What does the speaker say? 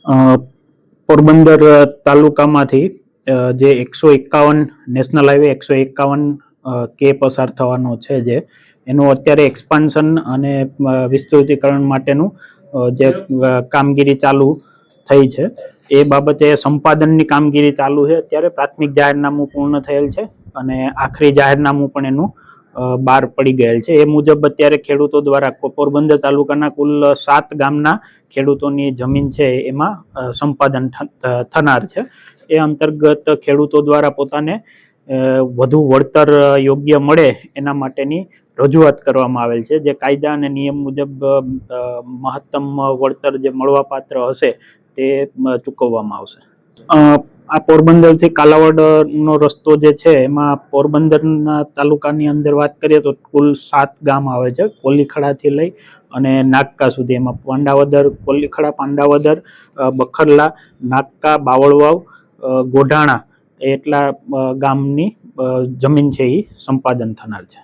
અ, પોરબંદર તાલુકામાંથી જે 151 national highway 151 કે પસાર થવાનો છે, જે એનું અત્યારે એક્સપાન્શન અને વિસ્તૃતિકરણ માટેનું જે કામગીરી ચાલુ થઈ છે એ બાબતે સંપાદનની કામગીરી ચાલુ છે. અત્યારે પ્રાથમિક જાહેરનામું પૂર્ણ થયેલ છે અને આખરી જાહેરનામું પણ એનું બહાર પડી ગયેલ છે. એ મુજબ અત્યારે ખેડૂતો દ્વારા પોરબંદર તાલુકાના કુલ 7 ગામના ખેડૂતોની જમીન છે એમાં સંપાદન થનાર છે. એ અંતર્ગત ખેડૂતો દ્વારા પોતાને વધુ વળતર યોગ્ય મળે એના માટેની રજૂઆત કરવામાં આવેલ છે, જે કાયદા અને નિયમ મુજબ મહત્તમ વળતર જે મળવાપાત્ર હશે તે ચૂકવવામાં આવશે. આ પોરબંદરથી કાલાવડનો રસ્તો જે છે એમાં પોરબંદરના તાલુકાની અંદર વાત કરીએ તો કુલ 7 ગામ આવે છે, કોલીખડાથી લઈ અને નાગકા સુધી. એમાં પાંડાવદર, કોલીખડા, પાંડાવદર, બખરલા, નાગકા, બાવળવાવ, ગોઢાણા એટલા ગામની જમીન છે એ સંપાદન થનાર છે.